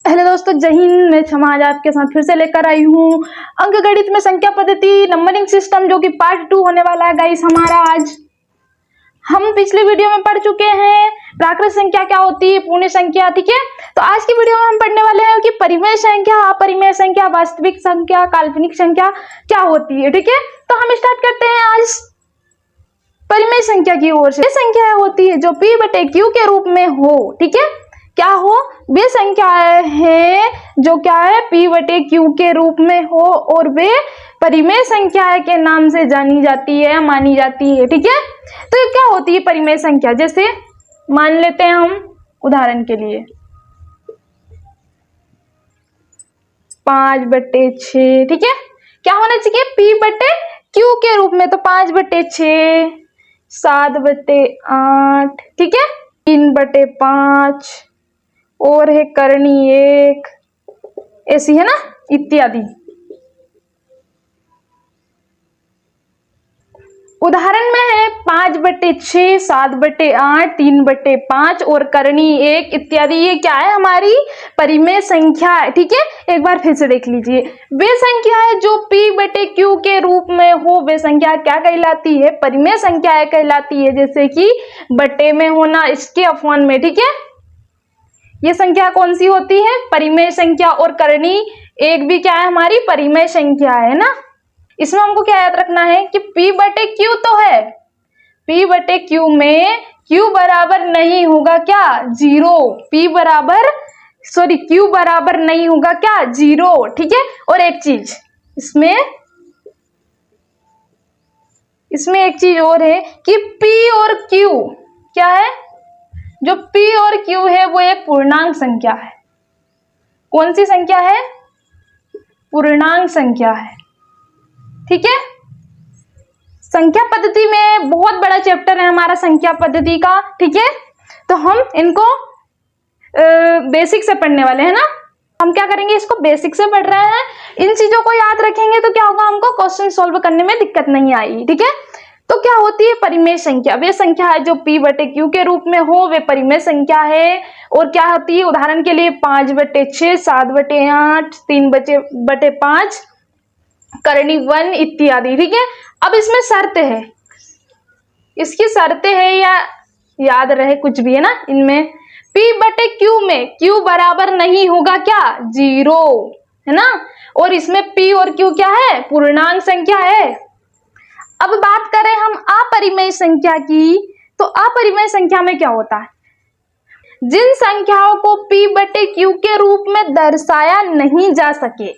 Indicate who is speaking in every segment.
Speaker 1: Hello दोस्तों, जय हिंद। मैं क्षमा आज आपके साथ फिर से लेकर आई हूँ अंकगणित में संख्या पद्धति नंबरिंग सिस्टम, जो कि पार्ट 2 होने वाला है गाइस हमारा। आज हम पिछले वीडियो में पढ़ चुके हैं प्राकृत संख्या क्या होती है, पूर्ण संख्या, ठीक है। तो आज की वीडियो में हम पढ़ने वाले हैं कि परिमेय संख्या, अपरिमेय संख्या, वास्तविक संख्या, काल्पनिक संख्या क्या होती है, ठीक है। तो हम स्टार्ट करते हैं आज परिमेय संख्या की ओर से। संख्या होती है जो P/Q के रूप में हो, ठीक है। क्या हो? वे संख्याएं हैं जो क्या है, P/Q के रूप में हो और वे परिमेय संख्याएं के नाम से जानी जाती है, मानी जाती है, ठीक है। तो ये क्या होती है परिमेय संख्या? जैसे मान लेते हैं हम उदाहरण के लिए 5/6, ठीक है। क्या होना चाहिए? P/Q के रूप में, तो 5/6, 7/8, ठीक है, 3/5 और है करनी 1, ऐसी है ना, इत्यादि। उदाहरण में है 5/6, 7/8, 3/5 और करनी 1 इत्यादि। ये क्या है? हमारी परिमेय संख्या है, ठीक है। एक बार फिर से देख लीजिए, वे संख्याएं जो P/Q के रूप में हो वे संख्या क्या कहलाती है? परिमेय संख्याएं कहलाती है। जैसे कि बटे में होना, इसके अपॉन में, ठीक है। ये संख्या कौन सी होती है? परिमेय संख्या। और करनी 1 भी क्या है? हमारी परिमेय संख्या है ना। इसमें हमको क्या याद रखना है कि P/Q तो है, P/Q में Q बराबर नहीं होगा क्या? 0। Q बराबर नहीं होगा क्या? 0, ठीक है। और एक चीज इसमें एक चीज और है कि P और Q क्या है? जो P और Q है वो एक पूर्णांक संख्या है। कौन सी संख्या है? पूर्णांक संख्या है, ठीक है। संख्या पद्धति में बहुत बड़ा चैप्टर है हमारा संख्या पद्धति का, ठीक है। तो हम इनको बेसिक से पढ़ने वाले हैं ना। हम क्या करेंगे? इसको बेसिक से पढ़ रहे हैं। इन चीजों को याद रखेंगे तो क्या होगा, हमको क्वेश्चन सॉल्व करने में दिक्कत नहीं आएगी, ठीक है। तो क्या होती है परिमेय संख्या? वे संख्या है जो P/Q के रूप में हो, वे परिमेय संख्या है। और क्या होती है? उदाहरण के लिए 5/6, 7/8, 3/5, करनी 1 इत्यादि, ठीक है। अब इसमें शर्त है, इसकी शर्तें है या याद रहे कुछ भी है ना। इनमें P/Q में Q बराबर नहीं होगा क्या? 0, है ना। और इसमें P और Q क्या है? पूर्णांक संख्या है। अब बात करें हम अपरिमेय संख्या की, तो अपरिमेय संख्या में क्या होता है? जिन संख्याओं को P/Q के रूप में दर्शाया नहीं जा सके,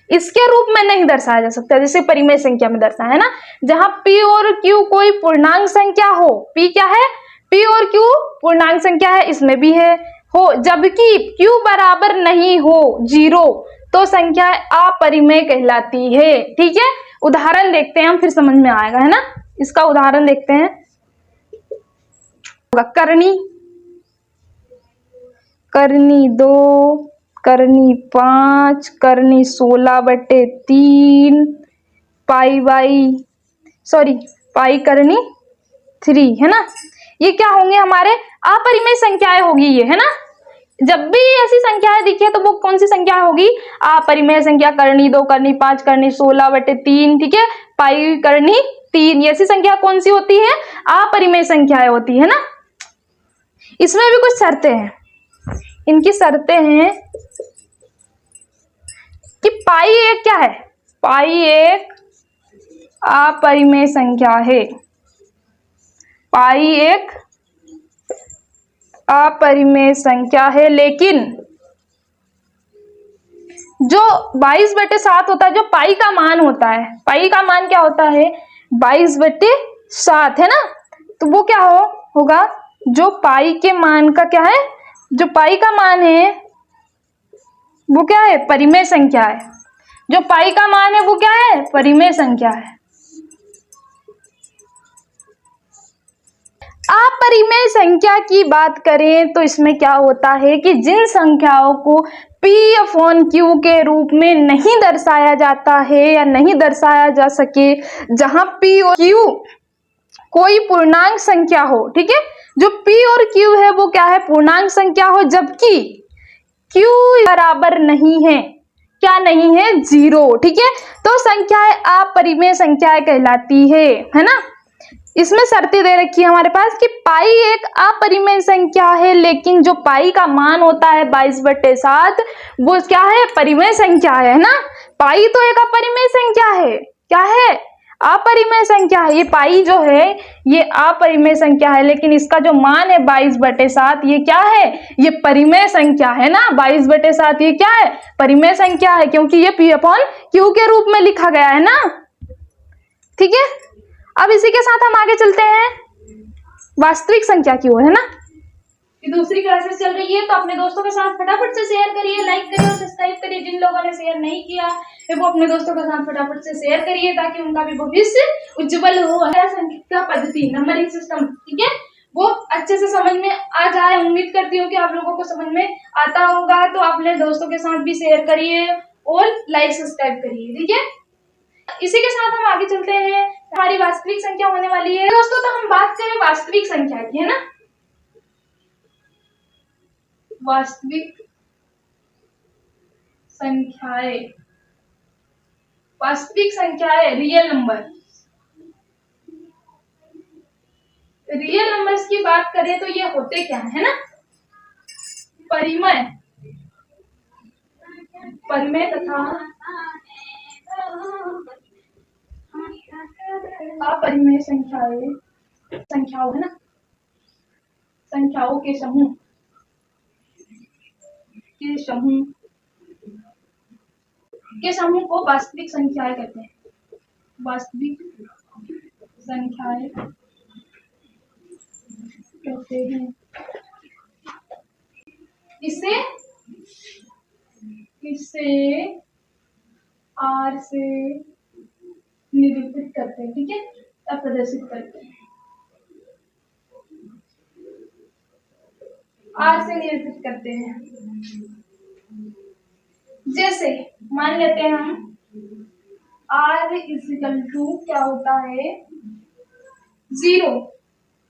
Speaker 1: इसके रूप में नहीं दर्शाया जा सकता, जैसे परिमेय संख्या में दर्शाया है ना। जहां P और Q कोई पूर्णांक संख्या हो, P क्या है? P और Q पूर्णांक संख्या है, इसमें भी है हो, जबकि Q बराबर नहीं हो 0, तो संख्या अपरिमेय कहलाती है, ठीक है। उदाहरण देखते हैं हम, फिर समझ में आएगा, है ना। इसका उदाहरण देखते हैं। करनी 2, करनी 5, करनी 16/3, पाई करनी 3, है ना। ये क्या होंगे? हमारे अपरिमेय संख्याएं होगी ये, है ना। जब भी ऐसी संख्याएं दिखे तो वो कौन सी संख्या होगी? अपरिमेय संख्या। करनी 2, करनी 5, करनी 16/3, ठीक है, पाई करनी 3, ऐसी संख्या कौन सी होती है? अपरिमेय संख्याएं होती है ना। इसमें भी कुछ शर्तें हैं। इनकी शर्तें हैं कि पाई एक क्या है? पाई एक अपरिमेय संख्या है। पाई एक अपरिमेय संख्या है, लेकिन जो 22/7 होता है, जो पाई का मान होता है, पाई का मान क्या होता है? 22/7, है ना। तो वो क्या होगा? जो पाई के मान का क्या है? जो पाई का मान है वो क्या है? परिमेय संख्या है। जो पाई का मान है वो क्या है? परिमेय संख्या है। अपरिमेय संख्या की बात करें तो इसमें क्या होता है कि जिन संख्याओं को P/Q के रूप में नहीं दर्शाया जाता है या नहीं दर्शाया जा सके, जहां P और Q कोई पूर्णांक संख्या हो, ठीक है। जो P और Q है वो क्या है? पूर्णांक संख्या हो, जबकि q बराबर नहीं है, क्या नहीं है, 0। ठीक है, तो संख्याएं अपरिमेय संख्याएं कहलाती है ना। इसमें शर्तें दे रखी है हमारे पास कि पाई एक अपरिमेय संख्या है, लेकिन जो पाई का मान होता है 22/7 वो क्या है, परिमेय संख्या है ना। पाई तो एक अपरिमेय संख्या है, क्या है, अपरिमेय संख्या है। ये पाई जो है ये अपरिमेय संख्या है, लेकिन इसका जो मान है 22/7 ये क्या है, ये परिमेय संख्या है ना। 22/7 ये क्या है, परिमेय संख्या है, क्योंकि ये p/q के रूप में लिखा गया है ना। ठीक है, अब इसी के साथ हम आगे चलते हैं, वास्तविक संख्या की ओर, है ना। ये दूसरी क्लासेस चल रही है, तो अपने दोस्तों के साथ फटाफट से शेयर करिए, लाइक करिए और सब्सक्राइब करिए। जिन लोगों ने शेयर नहीं किया है वो अपने दोस्तों के साथ फटाफट से शेयर करिए, ताकि उनका भी भविष्य उज्जवल हो। संख्या पद्धति, नंबरिंग सिस्टम, ठीक है, वो अच्छे से समझ में आ जाए। उम्मीद करती हूँ कि आप लोगों को समझ में आता होगा। तो अपने दोस्तों के साथ भी शेयर करिए और लाइक सब्सक्राइब करिए, ठीक है। इसी के साथ हम आगे चलते हैं, हमारी वास्तविक संख्या होने वाली है दोस्तों। तो हम बात करें वास्तविक संख्या की, है ना। वास्तविक संख्याएं, वास्तविक संख्याएं, रियल नंबर। रियल नंबर्स की बात करें तो ये होते क्या है ना, परिमेय, परिमेय तथा अपरिमेय संख्याएं, संख्याओं, है ना, संख्याओं के समूह, के समूह को वास्तविक संख्याएं कहते हैं। वास्तविक संख्याएं कहते हैं। इसे R से निरूपित करते हैं, ठीक है, या प्रदर्शित करते हैं। R से निरूपित करते हैं। जैसे मान लेते हैं हम R = क्या होता है, 0।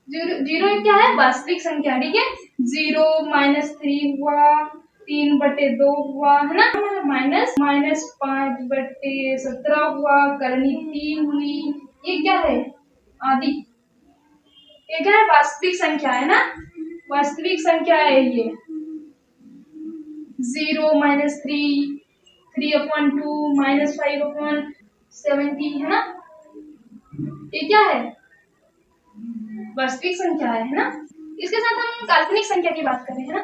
Speaker 1: जीरो क्या है, वास्तविक संख्या, ठीक है। 0 -3 हुआ, 3/2 हुआ, है ना, -5/17 हुआ, करनी 3 हुई, ये क्या है, आदि। ये क्या है, वास्तविक संख्या है ना, वास्तविक संख्या है ये। 0 -3, 3/2, -5/70, है ना, ये क्या है, वास्तविक संख्या है ना। इसके साथ हम काल्पनिक संख्या की बात करें, है ना।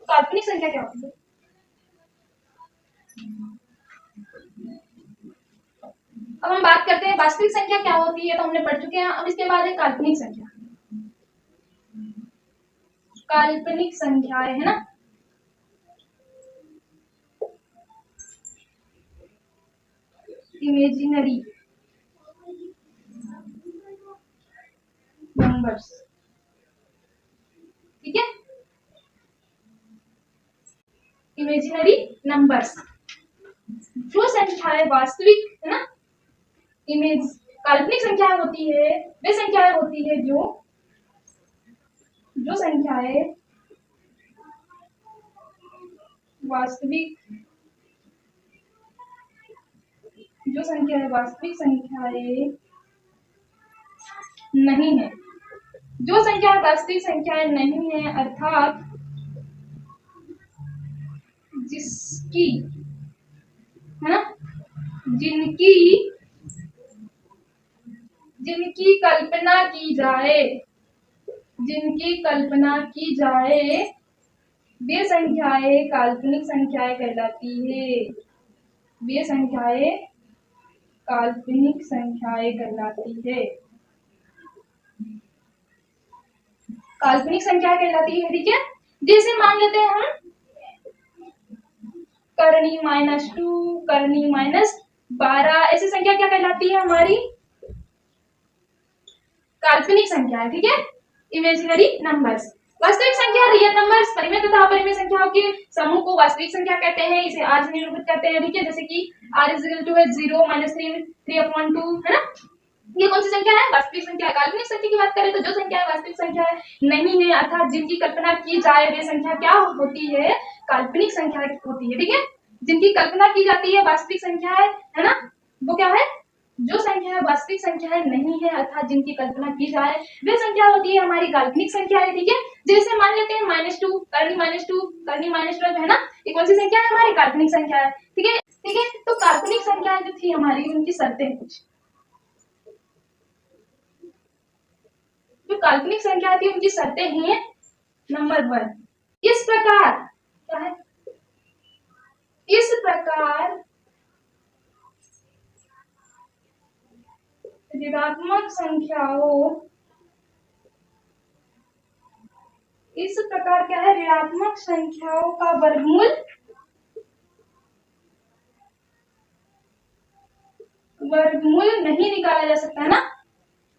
Speaker 1: तो काल्पनिक संख्या क्या होती है, अब हम बात करते हैं वास्तविक संख्या क्या होती है, तो हमने पढ़ चुके हैं। अब इसके बाद है काल्पनिक संख्या। काल्पनिक संख्याएं, है ना, इमेजिनरी नंबर्स, ठीक है, इमेजिनरी नंबर्स। जो संख्याएं वास्तविक, है ना, काल्पनिक संख्याएं होती है, वे संख्याएं होती है जो संख्याएं वास्तविक, वास्तविक संख्याएं नहीं है। जो संख्या वास्तविक संख्याएं नहीं है, अर्थात जिसकी, है ना, जिनकी कल्पना की जाए, वे संख्याएं काल्पनिक संख्याएं कहलाती है। वे संख्याएं काल्पनिक संख्याएं कहलाती है। काल्पनिक संख्या कहलाती है, ठीक है। जैसे मान लेते हैं हम करनी -2, करनी -12, ऐसी संख्या क्या कहलाती है, हमारी काल्पनिक संख्या है, ठीक है, इमेजिनरी नंबर्स। वास्तविक संख्या, रियल नंबर्स, परिमेय तथा अपरिमेय संख्याओं के समूह को वास्तविक संख्या कहते हैं। इसे R से निरूपित करते हैं, ठीक है, जैसे कि R = 0 -3, 3/2, है ना। ये कौन सी संख्या है, वास्तविक संख्या। काल्पनिक संख्या की बात करें तो जो संख्या वास्तविक संख्या नहीं है, अर्थात जिनकी कल्पना की जाए, वे संख्या क्या होती है, काल्पनिक संख्या होती है, ठीक है, जिनकी कल्पना की जाती है वास्तविक संख्या है ना, वो क्या है, जो संख्या वास्तविक संख्या है नहीं है, अर्थात जिनकी कल्पना की जाए वे संख्या होती है हमारी काल्पनिक संख्या है, ठीक है। जैसे मान लेते हैं -2 करनी -2 करनी -12 है ना, ये कौन सी संख्या है, हमारी काल्पनिक संख्या है, ठीक है, ठीक है। तो काल्पनिक संख्या जो थी हमारी, उनकी शर्तें कुछ, जो काल्पनिक संख्या थी उनकी शर्तें हैं, नंबर 1, इस प्रकार क्या है, इस प्रकार ऋणात्मक संख्याओं, इस प्रकार क्या है, ऋणात्मक संख्याओं का वर्गमूल नहीं निकाला जा सकता है ना,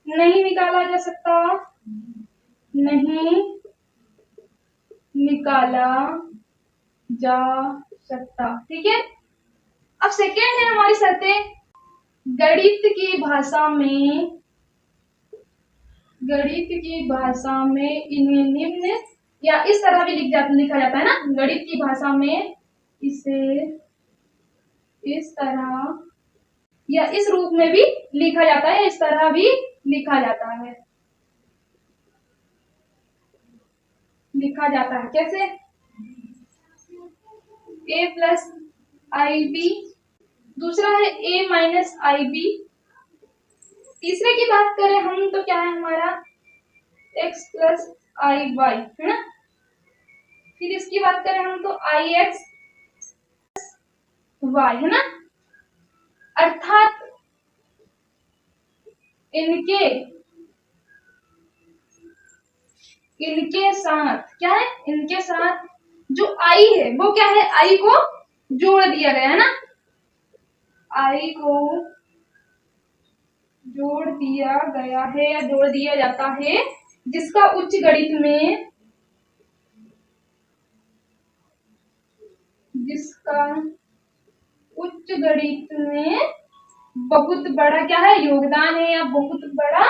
Speaker 1: नहीं निकाला जा सकता, नहीं निकाला जा सकता, ठीक है। अब सेकेंड है हमारी शर्तें, गणित की भाषा में इन्हें निम्न या इस तरह भी लिखा जाता है ना, गणित की भाषा में इसे इस तरह या इस रूप में भी लिखा जाता है, इस तरह भी लिखा जाता है, कैसे, a प्लस IB, दूसरा है a माइनस IB, तीसरे की बात करें हम तो क्या है हमारा x प्लस IY है ना, फिर इसकी बात करें हम तो IX Y है ना, अर्थात इनके साथ क्या है, इनके साथ जो I है वो क्या है, I को जोड़ दिया गया है ना, I को जोड़ दिया गया है या जोड़ दिया जाता है, जिसका उच्च गणित में बहुत बड़ा क्या है, योगदान है या बहुत बड़ा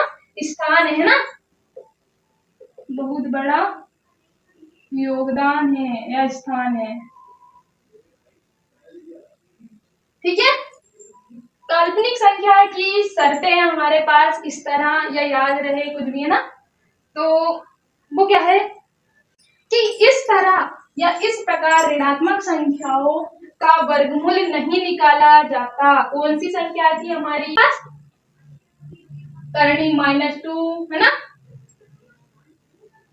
Speaker 1: स्थान है ना, बहुत बड़ा योगदान है या स्थान है, ठीक है। काल्पनिक संख्या की शर्तें हैं हमारे पास इस तरह, या याद रहे कुछ भी है ना, तो वो क्या है कि इस तरह या इस प्रकार ऋणात्मक संख्याओं का वर्गमूल नहीं निकाला जाता। कौन सी संख्या थी हमारी पास, करनी -2 है ना,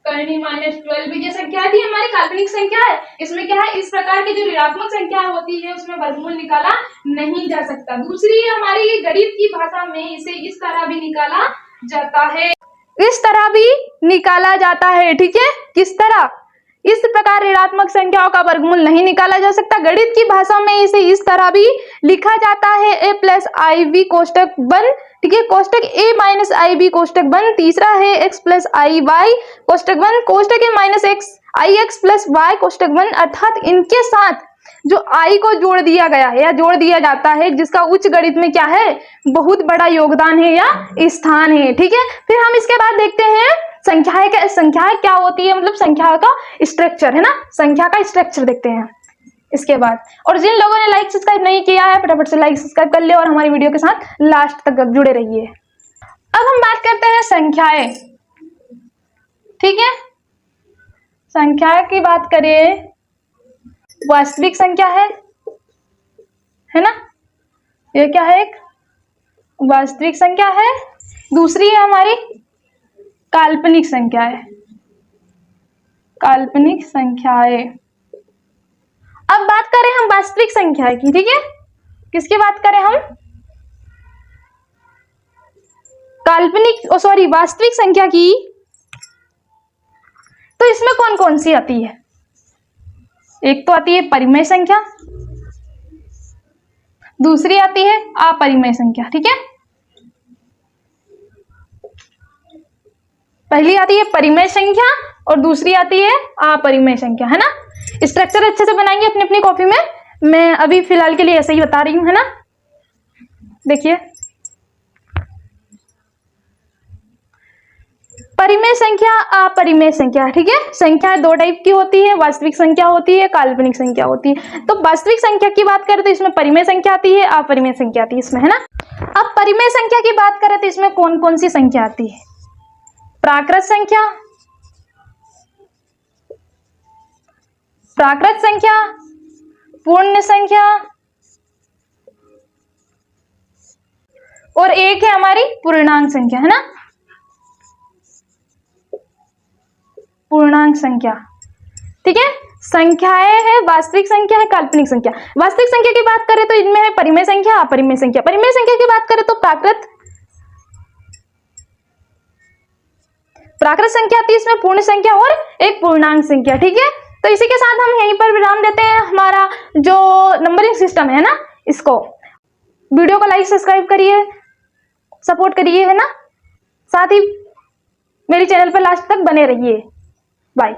Speaker 1: करनी -12 भी जो संख्या थी हमारी काल्पनिक संख्या है, इसमें क्या है, इस प्रकार की जो ऋणात्मक संख्या होती है उसमें वर्गमूल निकाला नहीं जा सकता। दूसरी हमारी गणित की भाषा में इसे इस तरह भी निकाला जाता है, इस तरह भी निकाला जाता है, ठीक है, किस तरह, इस प्रकार ऋणात्मक संख्याओं का वर्गमूल नहीं निकाला जा सकता, गणित की भाषा में इसे इस तरह भी लिखा जाता है, a प्लस IB कोष्टक बंद, ठीक है, कोष्टक a माइनस IB कोष्टक बंद, तीसरा है x प्लस IY कोष्टक बंद, कोष्टक a minus IX plus Y कोष्टक बंद, अर्थात इनके साथ जो I को जोड़ दिया गया है या जोड़ दिया जाता है, जिसका उच्च गणित में क्या है, बहुत बड़ा योगदान है या स्थान है, ठीक है। फिर हम इसके बाद देखते हैं संख्याएं क्या होती है, मतलब संख्या का स्ट्रक्चर है ना, संख्या का स्ट्रक्चर देखते हैं इसके बाद। और जिन लोगों ने लाइक सब्सक्राइब नहीं किया है फटाफट से लाइक सब्सक्राइब कर ले और हमारी वीडियो के साथ लास्ट तक जुड़े रहिए। अब हम बात करते हैं संख्याएं, ठीक है, संख्या की बात करें, वास्तविक संख्या है ना, ये क्या है, एक वास्तविक संख्या है, दूसरी है हमारी काल्पनिक संख्या है, काल्पनिक संख्याएं। अब बात करें हम वास्तविक संख्या की, ठीक है, किसकी बात करें हम, वास्तविक संख्या की, तो इसमें कौन कौन सी आती है, एक तो आती है परिमेय संख्या, दूसरी आती है अपरिमेय संख्या, ठीक है, पहली आती है परिमेय संख्या और दूसरी आती है अपरिमेय संख्या, है ना। स्ट्रक्चर अच्छे से बनाएंगे अपनी अपनी कॉपी में, मैं अभी फिलहाल के लिए ऐसे ही बता रही हूं, है ना। देखिए परिमेय संख्या, अपरिमेय संख्या, ठीक है। संख्या दो टाइप की होती है, वास्तविक संख्या होती है, काल्पनिक संख्या होती है। तो वास्तविक संख्या की बात करें तो इसमें परिमेय संख्या आती है, अपरिमेय संख्या आती है इसमें, है ना। अब परिमेय संख्या की बात करें तो इसमें कौन कौन सी संख्या आती है? प्राकृत संख्या, प्राकृत संख्या, पूर्ण संख्या, और एक है हमारी पूर्णांक संख्या, है ना, पूर्णांक संख्या, ठीक है। संख्याएं है, वास्तविक संख्या है, काल्पनिक संख्या। वास्तविक संख्या की बात करें तो इनमें है परिमेय संख्या, अपरिमेय संख्या। परिमेय संख्या की बात करें तो प्राकृत संख्या आती है इसमें, पूर्ण संख्या और एक पूर्णांक संख्या, ठीक है। तो इसी के साथ हम यहीं पर विराम देते हैं। हमारा जो नंबरिंग सिस्टम है ना, इसको, वीडियो को लाइक सब्सक्राइब करिए, सपोर्ट करिए, है ना। साथ ही मेरे चैनल पर लास्ट तक बने रहिए। बाय।